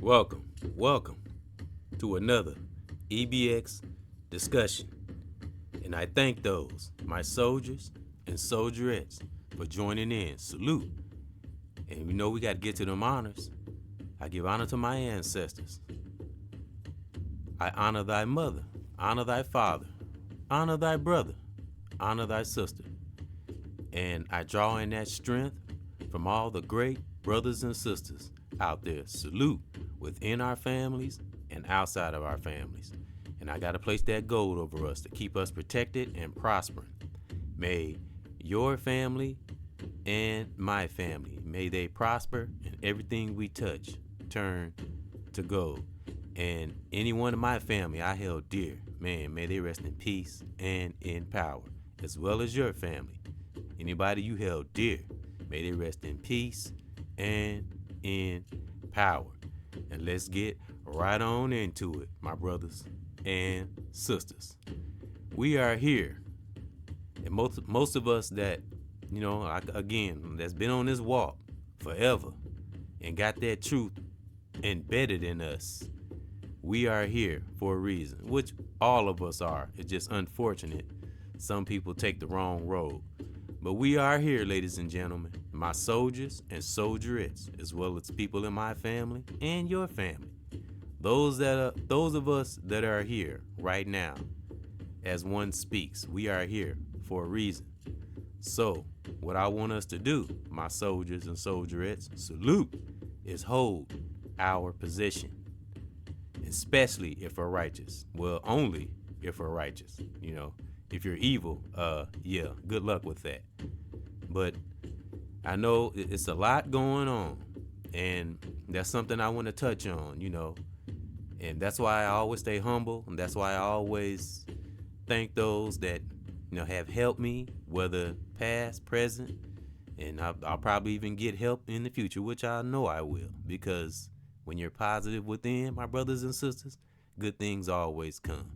Welcome to another EBX discussion. And I thank those, my soldiers and soldierettes, for joining in. Salute. And we know we got to get to them honors. I give honor to my ancestors. I honor thy mother, honor thy father, honor thy brother, honor thy sister. And I draw in that strength from all the great brothers and sisters out there. Salute within our families and outside of our families. And I got to place that gold over us to keep us protected and prospering. May your family and my family, may they prosper and everything we touch turn to gold. And anyone in my family I held dear, man, may they rest in peace and in power, as well as your family. Anybody you held dear, may they rest in peace and in power. And let's get right on into it, my brothers and sisters. We are here, and most of us that, that's been on this walk forever and got that truth embedded in us, we are here for a reason, which all of us are. It's just unfortunate some people take the wrong road. But we are here, ladies and gentlemen, my soldiers and soldierettes, as well as people in my family and your family. Those of us that are here right now, as one speaks, we are here for a reason. So, what I want us to do, my soldiers and soldierettes, salute, is hold our position, especially if we're righteous. Well, only if we're righteous, If you're evil, good luck with that. But I know it's a lot going on, and that's something I want to touch on, and that's why I always stay humble, and that's why I always thank those that, have helped me, whether past, present, and I'll probably even get help in the future, which I know I will, because when you're positive within, my brothers and sisters, good things always come.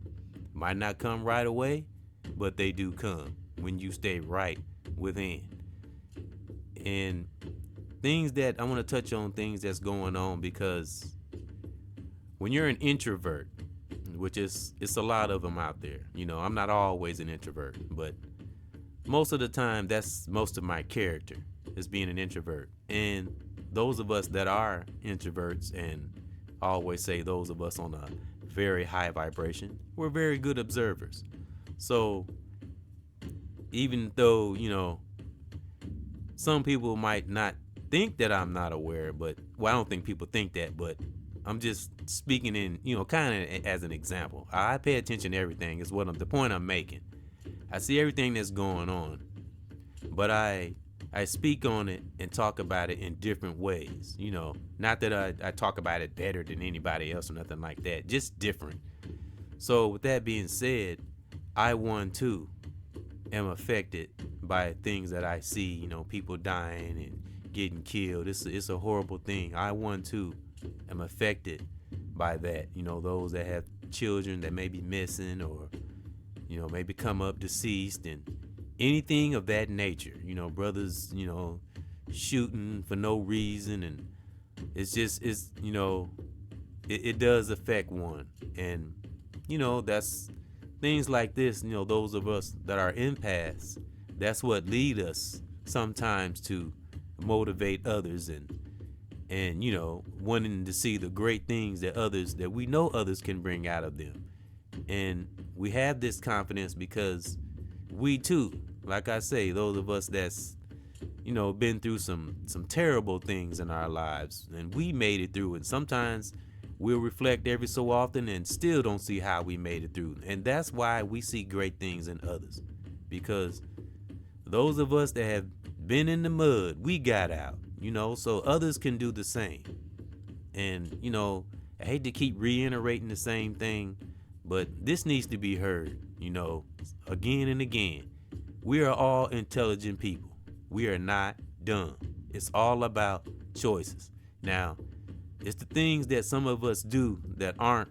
Might not come right away, but they do come when you stay right within. And things that I want to touch on, things that's going on, because when you're an introvert, which it's a lot of them out there, I'm not always an introvert, but most of the time that's most of my character is being an introvert. And those of us that are introverts, and I always say those of us on a very high vibration, we're very good observers. So even though, some people might not think that I'm not aware, I don't think people think that, but I'm just speaking in, kind of as an example. I pay attention to everything is the point I'm making. I see everything that's going on, but I speak on it and talk about it in different ways. Not that I talk about it better than anybody else or nothing like that, just different. So with that being said, I one too am affected by things that I see, people dying and getting killed. It's a horrible thing. I one too am affected by that. Those that have children that may be missing, or maybe come up deceased, and anything of that nature. Brothers, shooting for no reason, and it does affect one. And that's things like this, those of us that are empaths, that's what lead us sometimes to motivate others, and wanting to see the great things that we know others can bring out of them. And we have this confidence because we too, like I say, those of us that's been through some terrible things in our lives, and we made it through, and sometimes we'll reflect every so often and still don't see how we made it through. And that's why we see great things in others, because those of us that have been in the mud, we got out, so others can do the same. And I hate to keep reiterating the same thing, but this needs to be heard, again and again. We are all intelligent people. We are not dumb. It's all about choices. Now, it's the things that some of us do that aren't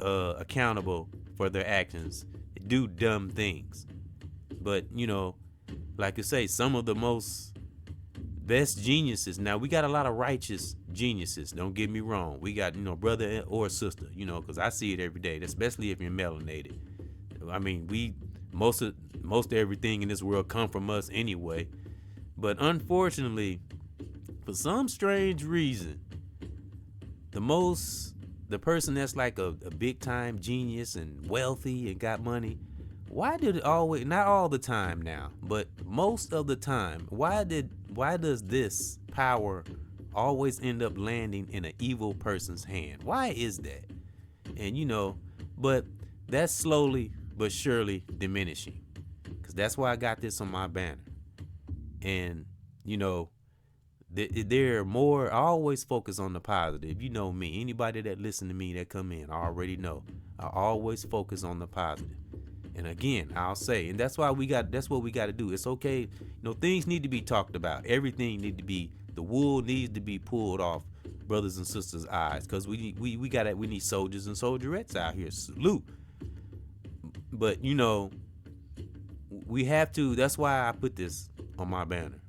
accountable for their actions, do dumb things. But, like I say, some of the most best geniuses. Now we got a lot of righteous geniuses. Don't get me wrong. We got, brother or sister, because I see it every day, especially if you're melanated. I mean, most of everything in this world come from us anyway. But unfortunately, for some strange reason, the person that's like a big time genius and wealthy and got money, why did it always, not all the time now, but most of the time, why does this power always end up landing in an evil person's hand? Why is that? And but that's slowly but surely diminishing, because that's why I got this on my banner. And they're more, I always focus on the positive. You know me, anybody that listen to me that come in, I already know I always focus on the positive. And again, I'll say, and that's what we got to do. It's okay, things need to be talked about. Everything the wool needs to be pulled off brothers and sisters' eyes, because we need soldiers and soldierettes out here. Salute. But we have to, that's why I put this on my banner.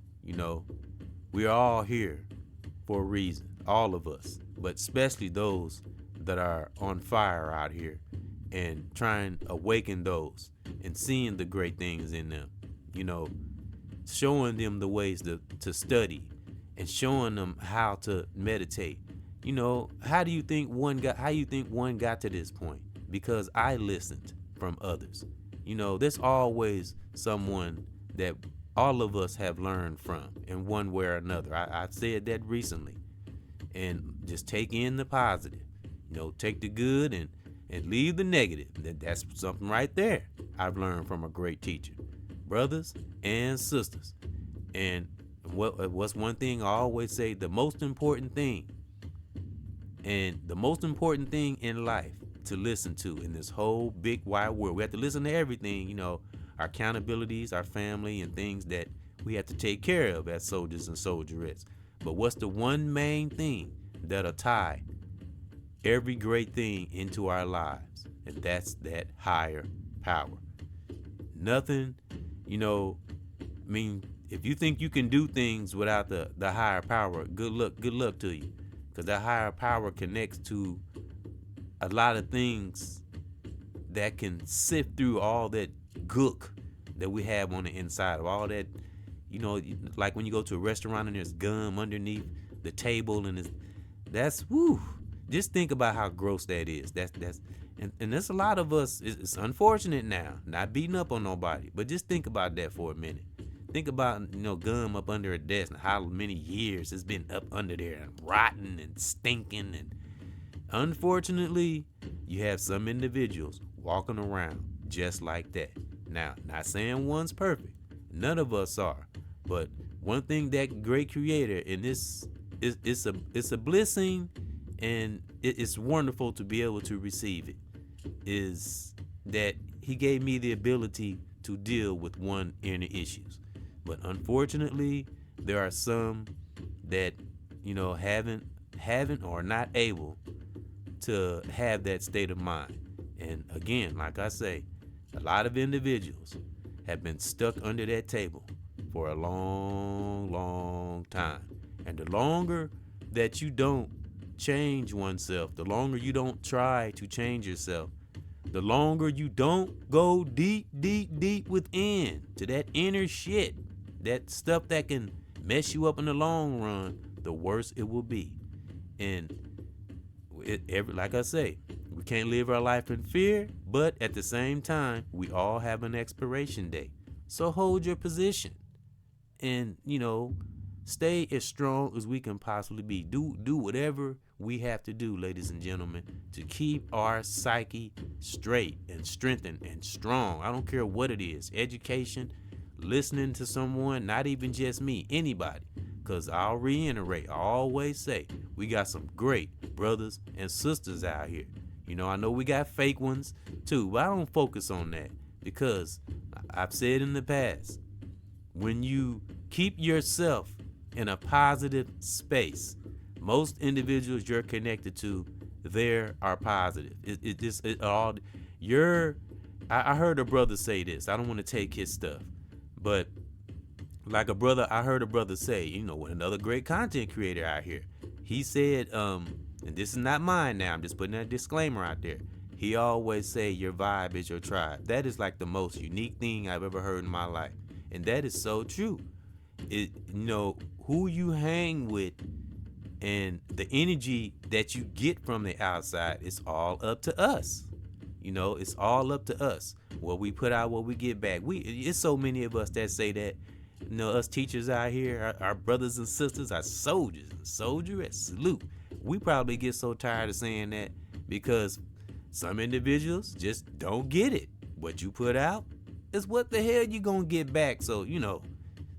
We're all here for a reason, all of us, but especially those that are on fire out here and trying to awaken those and seeing the great things in them, showing them the ways to study and showing them how to meditate. How do you think one got to this point? Because I listened from others. There's always someone that all of us have learned from in one way or another. I said that recently. And just take in the positive, take the good and leave the negative. That's something right there I've learned from a great teacher. Brothers and sisters. And what's one thing I always say, the most important thing in life to listen to in this whole big wide world. We have to listen to everything, our accountabilities, our family, and things that we have to take care of as soldiers and soldierettes. But what's the one main thing that'll tie every great thing into our lives? And that's that higher power. Nothing, if you think you can do things without the higher power, good luck to you. Because that higher power connects to a lot of things that can sift through all that gook that we have on the inside of all that, like when you go to a restaurant and there's gum underneath the table, and that's woo. Just think about how gross that is. And there's a lot of us. It's unfortunate now, not beating up on nobody, but just think about that for a minute. Think about gum up under a desk and how many years it's been up under there and rotten and stinking. And unfortunately, you have some individuals walking around just like that. Now, not saying one's perfect. None of us are. But one thing that great creator, and this is it's a blessing, and it's wonderful to be able to receive it, is that he gave me the ability to deal with one inner issues. But unfortunately, there are some that haven't or are not able to have that state of mind. And again, like I say, a lot of individuals have been stuck under that table for a long, long time. And the longer that you don't change oneself, the longer you don't try to change yourself, the longer you don't go deep, deep, deep within to that inner shit, that stuff that can mess you up in the long run, the worse it will be. And like I say, we can't live our life in fear, but at the same time, we all have an expiration date. So hold your position and, stay as strong as we can possibly be. Do whatever we have to do, ladies and gentlemen, to keep our psyche straight and strengthened and strong. I don't care what it is. Education, listening to someone, not even just me, anybody. Because I'll reiterate, I always say, we got some great brothers and sisters out here. I know we got fake ones too, but I don't focus on that, because I've said in the past, when you keep yourself in a positive space, most individuals you're connected to, there are positive. I heard a brother say this. I don't want to take his stuff, but like a brother, I heard a brother say, another great content creator out here. He said, and this is not mine now, I'm just putting that disclaimer out there. He always say your vibe is your tribe. That is like the most unique thing I've ever heard in my life. And that is so true. Who you hang with and the energy that you get from the outside is all up to us. It's all up to us. What we put out, what we get back. It's so many of us that say that. Us teachers out here, our brothers and sisters, our soldiers and soldierettes, salute. We probably get so tired of saying that because some individuals just don't get it. What you put out is what the hell you gonna get back. So,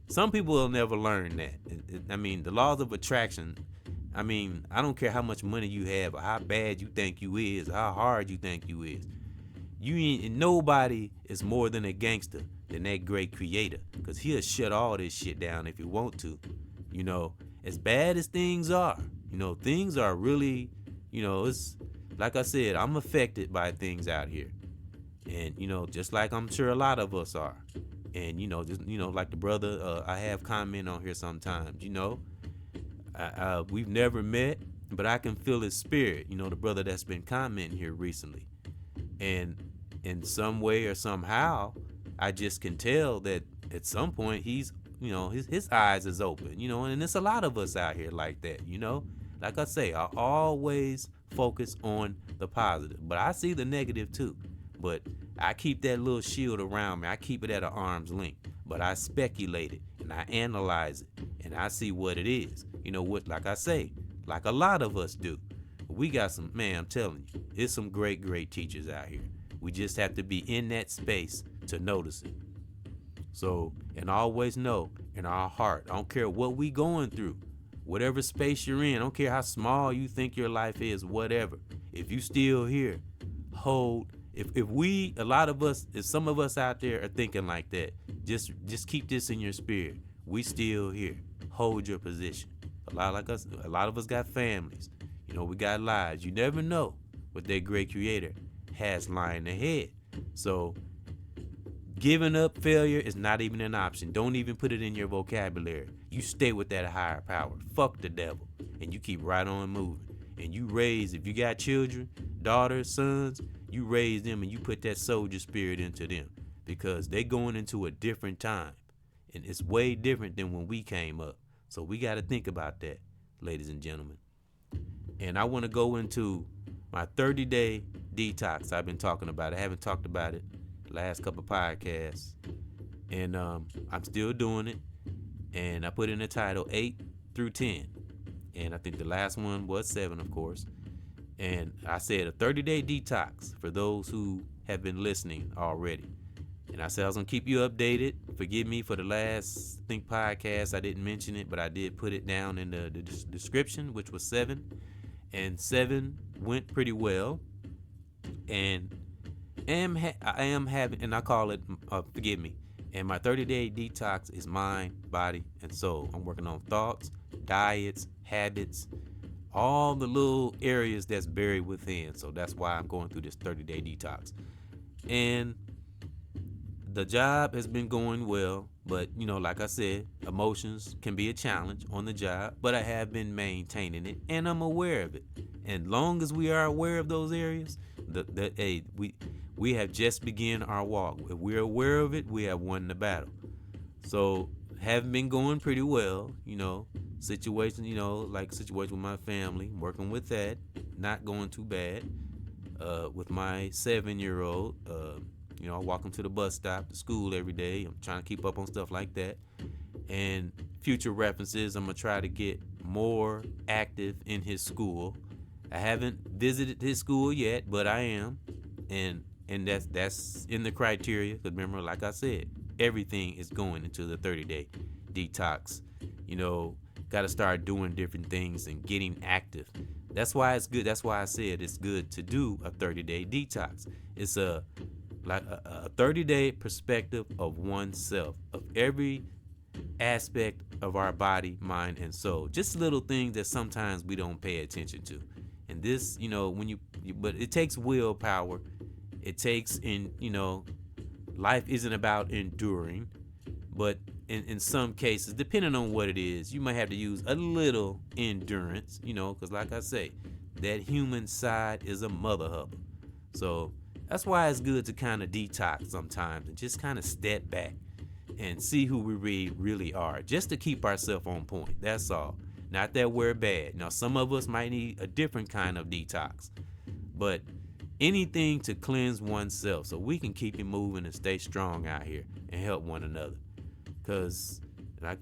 some people will never learn that. The laws of attraction, I don't care how much money you have or how bad you think you is, or how hard you think you is. Nobody is more than a gangster than that great creator, because he'll shut all this shit down if you want to. As bad as things are, things are really, it's like I said, I'm affected by things out here. And, just like I'm sure a lot of us are. And, like the brother I have comment on here sometimes, we've never met, but I can feel his spirit, the brother that's been commenting here recently. And in some way or somehow, I just can tell that at some point he's, his eyes is open, and there's a lot of us out here like that, Like I say, I always focus on the positive, but I see the negative too. But I keep that little shield around me. I keep it at an arm's length. But I speculate it and I analyze it and I see what it is. Like I say, like a lot of us do. We got some, man, I'm telling you, it's some great, great teachers out here. We just have to be in that space to notice it. So, and always know in our heart, I don't care what we going through, whatever space you're in, I don't care how small you think your life is, whatever. If you still here, hold. If some of us out there are thinking like that, just keep this in your spirit. We still here. Hold your position. A lot of us got families. We got lives. You never know what that great creator has lying ahead. So giving up, failure is not even an option. Don't even put it in your vocabulary. You stay with that higher power. Fuck the devil. And you keep right on moving. And you raise, if you got children, daughters, sons, you raise them and you put that soldier spirit into them, because they going into a different time. And it's way different than when we came up. So we got to think about that, ladies and gentlemen. And I want to go into my 30-day detox I've been talking about. I haven't talked about it the last couple of podcasts. And I'm still doing it. And I put in the title 8 through 10. And I think the last one was 7, of course. And I said a 30-day detox for those who have been listening already. And I said I was going to keep you updated. Forgive me for the last, podcast. I didn't mention it, but I did put it down in the description, which was 7. And 7 went pretty well. And I am having, and I call it, forgive me, and my 30-day detox is mind, body, and soul. I'm working on thoughts, diets, habits, all the little areas that's buried within. So that's why I'm going through this 30-day detox. And the job has been going well, but like I said, emotions can be a challenge on the job, but I have been maintaining it and I'm aware of it. And long as we are aware of those areas, we have just begun our walk. If we're aware of it, we have won the battle. So have been going pretty well, situation, like situation with my family, working with that, not going too bad. With my 7-year-old, I walk him to the bus stop, to school every day. I'm trying to keep up on stuff like that. And future references, I'm going to try to get more active in his school. I haven't visited his school yet, but I am. And that's in the criteria. Because remember, like I said, everything is going into the 30-day detox. Got to start doing different things and getting active. That's why it's good. That's why I said it's good to do a 30-day detox. It's a 30-day perspective of oneself, of every aspect of our body, mind, and soul. Just little things that sometimes we don't pay attention to. And this, but it takes willpower. It takes life isn't about enduring, but in some cases, depending on what it is, you might have to use a little endurance, because like I say, that human side is a mother hubber. So that's why it's good to kind of detox sometimes and just kind of step back and see who we really are, just to keep ourselves on point. That's all. Not that we're bad. Now, some of us might need a different kind of detox, but anything to cleanse oneself so we can keep it moving and stay strong out here and help one another. Because, like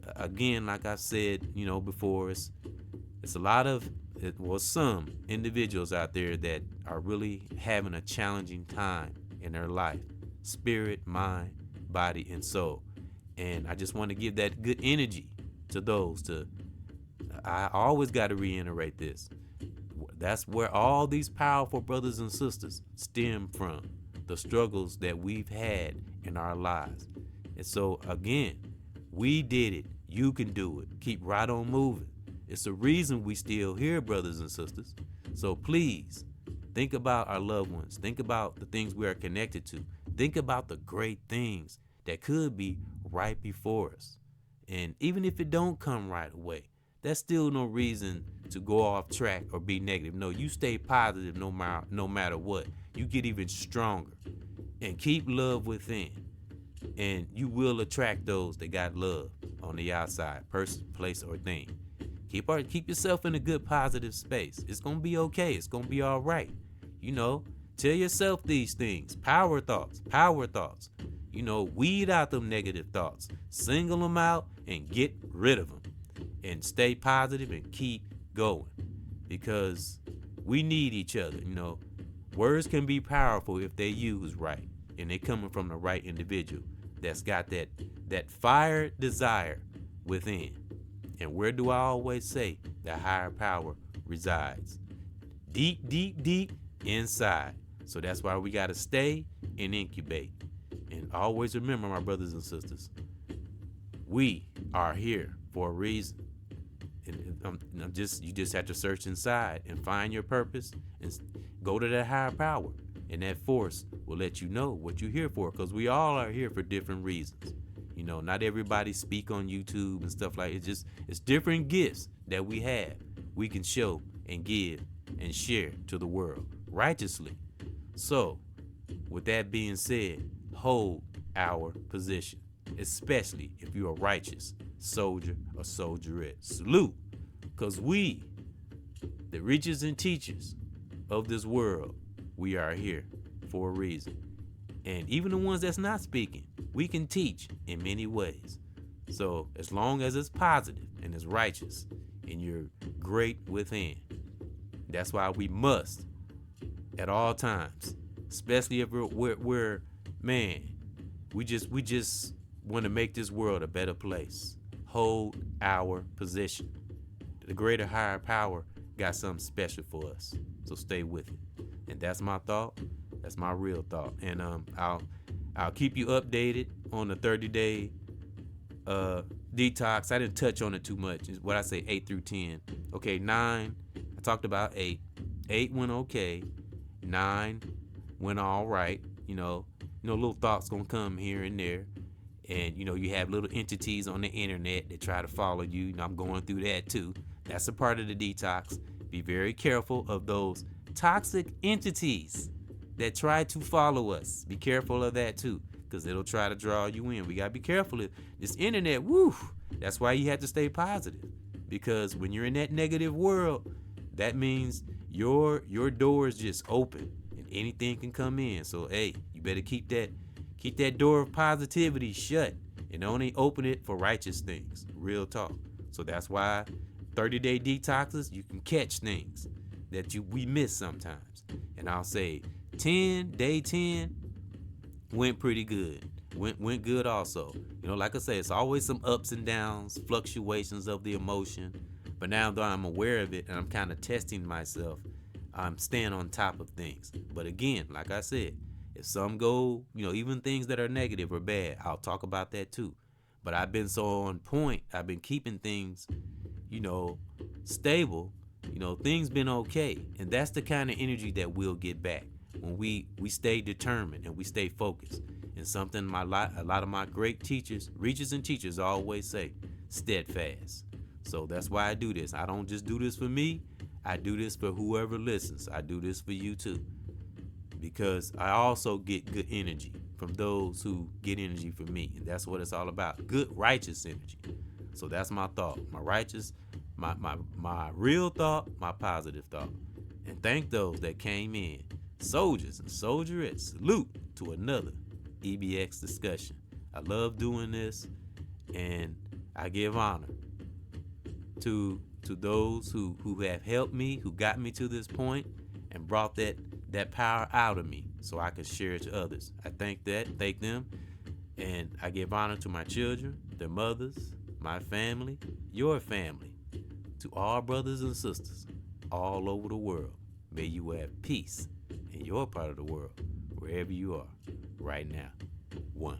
I said, before, it's a lot of, some individuals out there that are really having a challenging time in their life, spirit, mind, body, and soul. And I just want to give that good energy to those. I always got to reiterate this. That's where all these powerful brothers and sisters stem from, the struggles that we've had in our lives. And so, again, we did it. You can do it. Keep right on moving. It's the reason we still here, brothers and sisters. So please, think about our loved ones. Think about the things we are connected to. Think about the great things that could be right before us. And even if it don't come right away, that's still no reason to go off track or be negative. No, you stay positive no matter what. You get even stronger. And keep love within. And you will attract those that got love on the outside, person, place, or thing. Keep yourself in a good positive space. It's going to be okay. It's going to be all right. Tell yourself these things. Power thoughts. Weed out them negative thoughts. Single them out and get rid of them. And stay positive and keep going. Because we need each other. Words can be powerful if they used right. And they coming from the right individual that's got that fire desire within. And where do I always say the higher power resides? Deep, deep, deep inside. So that's why we got to stay and incubate. And always remember, my brothers and sisters, we are here for a reason. And you just have to search inside and find your purpose and go to that higher power. And that force will let you know what you're here for, because we all are here for different reasons. Not everybody speak on YouTube and stuff like it. It's different gifts that we have. We can show and give and share to the world righteously. So, with that being said, hold our position, especially if you're a righteous soldier or soldierette. Salute, because we, the riches and teachers of this world, we are here for a reason. And even the ones that's not speaking, we can teach in many ways. So as long as it's positive and it's righteous and you're great within, that's why we must at all times, especially if we're we just want to make this world a better place. Hold our position. The greater higher power got something special for us. So stay with it. And that's my thought. That's my real thought. And I'll keep you updated on the 30-day detox. I didn't touch on it too much. It's what I say, 8 through 10. Okay, 9. I talked about 8. 8 went okay. 9 went all right. Little thoughts gonna come here and there. And you have little entities on the internet that try to follow you. I'm going through that too. That's a part of the detox. Be very careful of those toxic entities that try to follow us. Be careful of that too, because it'll try to draw you in. We gotta be careful of this internet. Woo! That's why you have to stay positive, because when you're in that negative world, that means your door is just open and anything can come in. So hey, you better keep that door of positivity shut and only open it for righteous things. Real talk. So that's why 30-day detoxes, you can catch things that we miss sometimes. And I'll say day 10 went pretty good. Went good also. Like I say, it's always some ups and downs, fluctuations of the emotion. But now that I'm aware of it and I'm kind of testing myself, I'm staying on top of things. But again, like I said, if some go, even things that are negative or bad, I'll talk about that too. But I've been so on point. I've been keeping things, stable. Things been okay. And that's the kind of energy that we'll get back when we stay determined and we stay focused. And something a lot of my great teachers, reachers and teachers always say, steadfast. So that's why I do this. I don't just do this for me. I do this for whoever listens. I do this for you too. Because I also get good energy from those who get energy from me. And that's what it's all about. Good, righteous energy. So that's my thought. My righteous, my real thought, my positive thought. And thank those that came in. Soldiers and soldierettes, salute to another EBX discussion. I love doing this, and I give honor to those who have helped me, who got me to this point and brought that power out of me so I can share it to others. I thank them, and I give honor to my children, their mothers, my family, your family, to all brothers and sisters all over the world. May you have peace in your part of the world, wherever you are right now. 1.